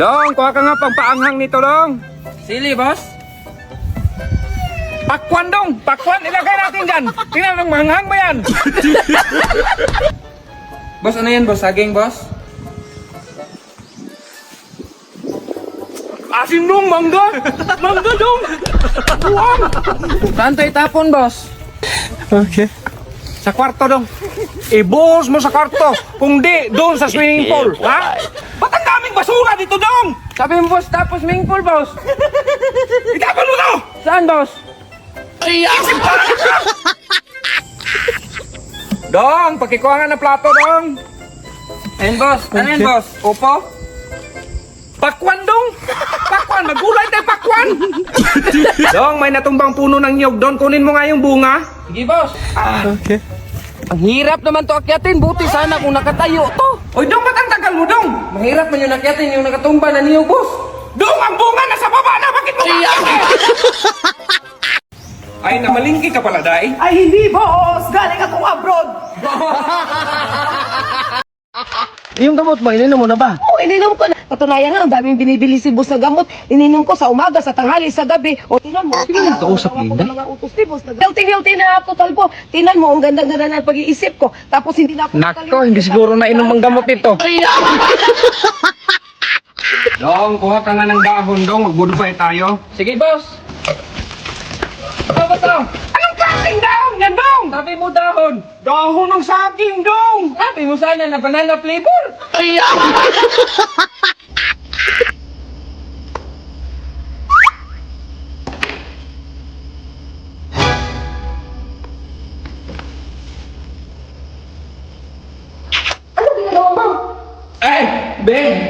Dong, kuha ka nga pagpaanghang nito, Dong. Sili, boss. Pakwan, Dong. Pakwan, ilagay natin dyan. Tingnan, ang mahanghang ba yan? Boss, ano yan, boss? Saging, boss? Asim, Dong, mangga. Mangga, Dong. Buwang. Saan to itapon, boss? Okay. Sa kwarto, Dong. Ibuhos mo sa kwarto. Kung di, doon sa swimming pool. Ha? Ba't ang daming basura dito, Dong? Sabi mo, boss, tapos swimming pool, boss. Itapon mo to! Saan, boss? Dong, pakikuha nga ng plato, Dong. Ayun, boss. Ano yan, boss? Upo? Pakwan, Dong. Pakwan, magulay tayo, pakwan. Dong, may natumbang puno ng niyog doon. Kunin mo nga yung bunga. Sige, boss. Okay. Ang hirap naman to akyatin. Buti sana kung nakatayo to. Oy, Dong, ba't ang tagal mo, Dong? Mahirap man yung akyatin yung nakatumba na niyo, boss. Dong, ang bunga nasa baba na. Bakit mo kakakit? Ay, namalingki ka pala, Day. Ay, hindi, boss! Galing akong abroad! Yung gamot mo, ininom mo na ba? Oo, ininom ko na. Patunayan nga, ang daming binibili si boss na gamot. Ininom ko sa umaga, sa tanghali, sa gabi. O, tinan mo. Sino nagkausap, Linda? Mga utos ni boss. Healthy na ako, talbo. Tinan mo, ang ganda-ganda na pag-iisip ko. Tapos hindi na ako... Nako, hindi siguro nainom ang gamot nito. Dong, kuha ka nga ng dahon, Dong. Magbudupay tayo. Sige, boss. Ito, boss, oh. Anong klaseng dahon yan, Dong? Sabi mo dahon. Dahon ng saging, Dong. Sabi mo sana na banana flavor. Ano ginagawa mo? Ay, Ben.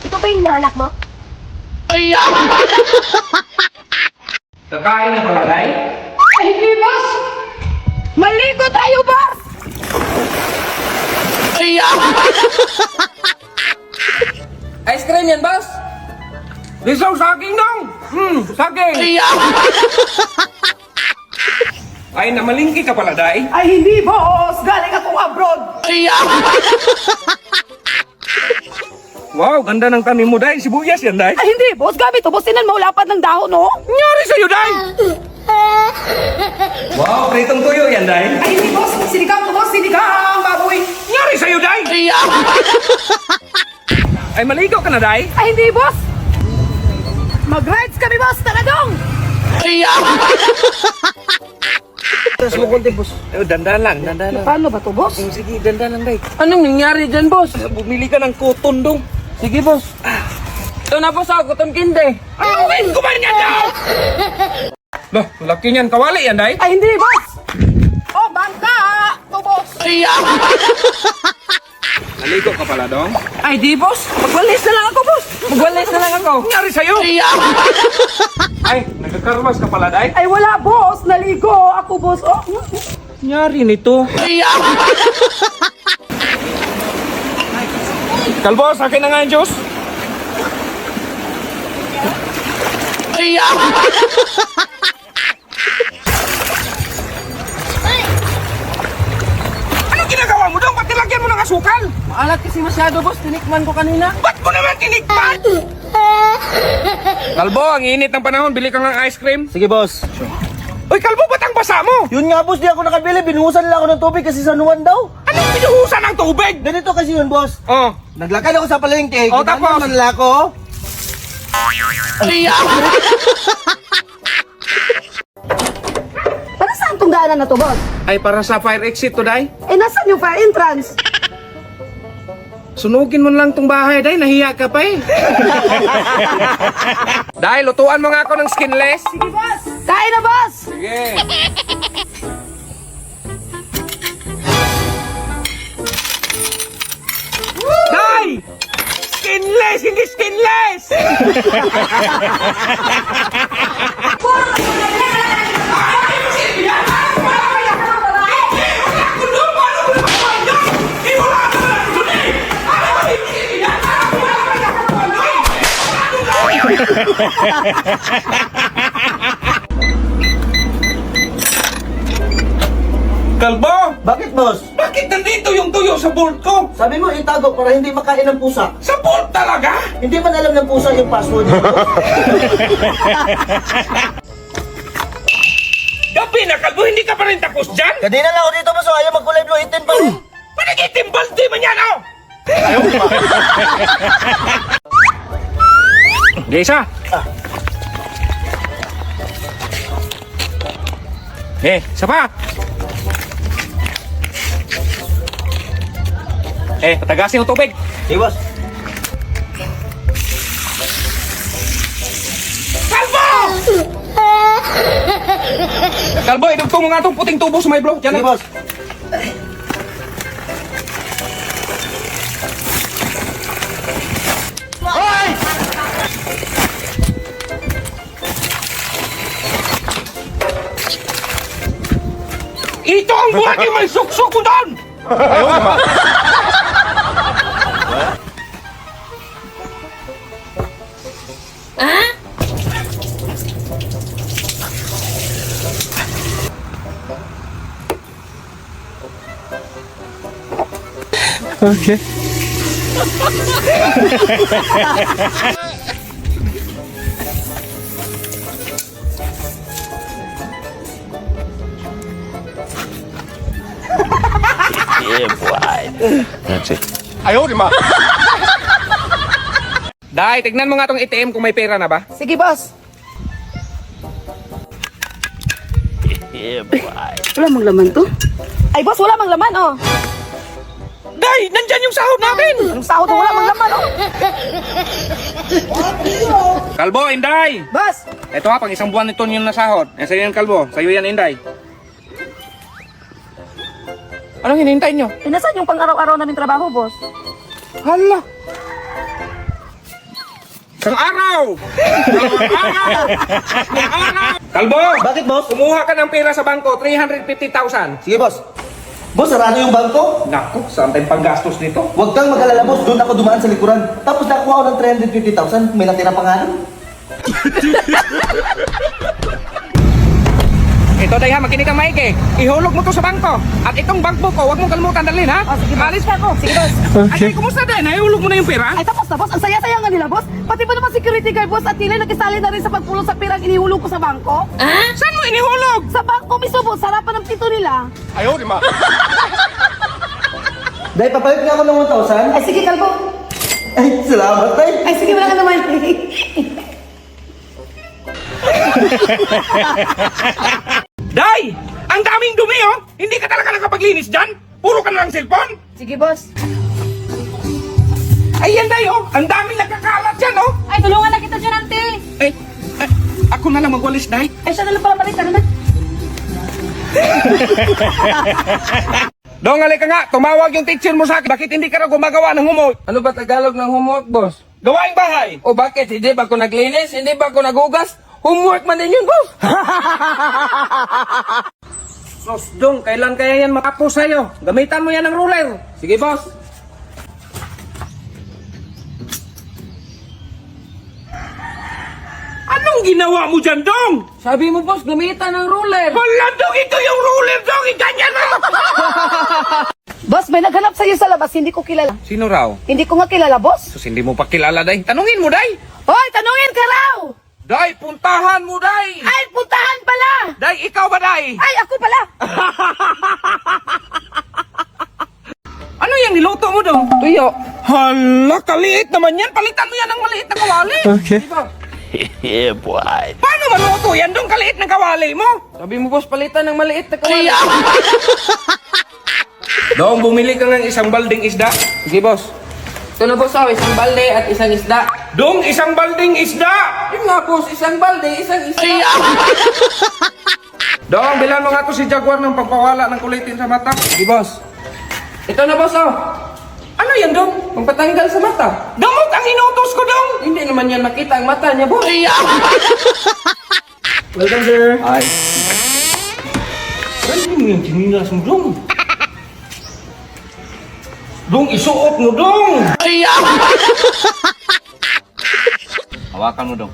Ito ba yung anak mo? Kakain na pala, Day? Ay, hindi, boss! Maligo tayo, boss! Ice cream yan, boss. Lisaw saging, Dong. Saging. Ay, namalingki ka pala, Day. Ay, hindi, boss! Galing akong abroad! Wow, ganda ng tanim mo, Day. Sibuyas yan, Day. Ay, hindi, boss! Gabi to, boss! Tinan mo, lapad ng dahon, no? Nangyari sa'yo, Day. Wow, pritong tuyo yan, Day. Ay, hindi, boss! Sinigang to, boss! Sinigang, baboy! Nangyari sa'yo, Day. Ay, maligaw ka na, Day. Ay, hindi, boss! Mag-rides kami, boss! Tara dong! Tapos mo konti, boss. Dandan lang, dandan lang. Paano ba to, boss? Sige, dandan lang, Day. Anong nangyari dyan, boss? Bumili ka ng kuton, Dong. Sige, boss. Ito na, boss, ako. Cotton candy. Awin, kumain yan, Day. Loh, laki niyan. Kawali yan, Day. Ay, hindi, boss! Oh, bangka! To, boss! Naligo ka pala, Dong. Ay, di, boss. Magwalis na lang ako, boss. Magwalis na lang ako. Nangyari sa'yo. Ay, nagkakarwas ka pala, Day. Ay, wala, boss! Naligo! Ako, boss! Oh! Nangyari nito. Kalbo, sa akin na nga yung juice. Anong ginagawa mo, Dong? Ba't nilagyan mo ng asukal? Maalat kasi masyado, boss. Tinikman ko kanina. Ba't mo naman tinikman? Kalbo, ang init ng panahon. Bili ka ng ice cream. Sige, boss. Uy, Kalbo, ba't ang basa mo? Yun nga, boss, di ako nakabili. Binuhusan nila ako ng tubig kasi sa nuwan daw. Anong pinuhusan ng tubig? Ganito kasi yun, boss. Oh, Naglakad ako sa palengke. Oh, tapos? Ginagawa nila ako. Para saan tong daanan na to, boss? ay para sa fire exit to, Day. Eh, nasan yung fire entrance? Sunugin mo na lang tong bahay, Day. Nahiya ka pa eh. Day, lutuan mo nga ako ng skinless. Sige, boss! Kain na, boss! Sige. Day! Skinless, hindi skinless! Kalbo! Bakit, boss? Bakit nandito yung tuyo sa board ko? Sabi mo itago para hindi makain ng pusa. Sa board talaga? Hindi man alam ng pusa yung password niya, boss. Gabi na, Kalbo, hindi ka pa rin tapos dyan? Kanina lang ako dito, boss. Ayaw magkulay blue itin pa rin. Panagitim balde man yan, oh! Isa. Isa pa. Patagasin yung tubig. Hey, boss. Kalbo! Kalbo, idugtong mo nga itong puting tubo sa may blow. Diyan Hey, na. boss. Ito ang buhay yung may suksok ko doon! Okay. Day, tignan mo nga tong ATM kung may pera na ba? Sige, boss. Wala mang laman to. Ay, boss, wala mang laman, oh. Day, nandyan yung sahod natin! Anong sahod na wala mang laman, oh. Kalbo, Inday! Boss, Ito ha, pang isang buwan nito yung nasahod. Sa'yo yan, Kalbo. Sa'yo yan, Inday. Anong hinihintay nyo? inasan yung pang-araw-araw namin trabaho, boss? Hala! Isang araw! Isang araw! Kalbo! Bakit, boss? Kumuha ka ng pera sa bangko, 350,000. Sige, boss. Boss, sarado yung bangko. Naku, saan tayong panggastos nito? Huwag kang mag-alala, boss. Doon ako dumaan sa likuran. Tapos nakuha ako ng 350,000. May natira pa nga nun. Ito day ha, makinig kang maigi. Ihulog mo to sa bangko. At itong bankbook ko, huwag mong kalimutan dalhin ha. Oh, sige, boss. Alis ka ko. Sige, boss. Ay, kumusta din? Ihulog mo na yung pera? Ay, tapos na, boss. Ang saya-saya nga nila, boss. Pati ba naman security guard, boss, at nila nakisali na rin sa pagpulong sa pirang inihulog ko sa bangko? Saan mo inihulog? Sa bangko mismo, boss. Sarapan ng pito nila. Dahil papalit nga ako ng 1,000. Ay, sige, kalbo. Ay, salamat, tay. Ay, sige, wala ka naman. Day! Ang daming dumi oh! Hindi ka talaga nakapaglinis dyan? Puro ka na lang cellphone? Sige, boss. Ayan day oh! Ang daming nagkakalat dyan oh! Ay, tulungan na kita dyan, ante. Ay, ako na lang magwalis day. Ay, siya na lang pala balikan naman. Dong, halika nga! Tumawag yung teacher mo sa akin. Bakit hindi ka na gumagawa ng homework? Ano ba Tagalog ng homework, boss? Gawaing bahay! O bakit? Hindi ba ako naglinis? Hindi ba ako nagugas? Homework man din yun, boss! Sos, Dong, kailan kaya yan matapos sa'yo? Gamitan mo yan ng ruler. Sige, boss. Anong ginawa mo dyan, Dong? Sabi mo, boss, gamitan ng ruler. Wala, Dong! Ito yung ruler, Dong! Iganyan mo! Boss, may naghanap sa'yo sa labas. Hindi ko kilala. Sino raw? Hindi ko nga kilala, boss. Sus, hindi mo pa kilala, day. Tanungin mo, day! Hoy, tanungin ka raw! Day, puntahan mo, day! Ay, puntahan pala! Day, ikaw ba, day? Ay, ako pala! Ano yung niluto mo, Dong? Tuyo. Hala, kaliit naman yan. Palitan mo yan ng maliit na kawali. Okay. Paano maluto yan, Dong? Kaliit ng kawali mo. Sabi mo, boss, palitan ng maliit na kawali. Dong, bumili ka ng isang balding isda. Sige, boss. Ito na, boss, isang balde at isang isda. Dong, isang balding isda! Yun nga, boss, isang balde, isang isda. Dong, bilan mo nga to si Jaguar ng pagpawala ng kulitin sa mata. Sige, boss. Ito na, boss, Ano yan, Dong? Pampatanggal sa mata. Damot ang inutos ko, Dong! Hindi naman yan makita ang mata niya, boss. Welcome, sir. Ay. Ano mo yung chinilas mo, Dong? Dong, isuot mo, Dong! Hawakan mo, Dong.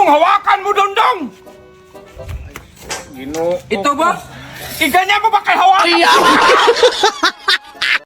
hawakan mo, Dondong! Ginoo. Ito, boss? Iganyan mo ba kay hawakan?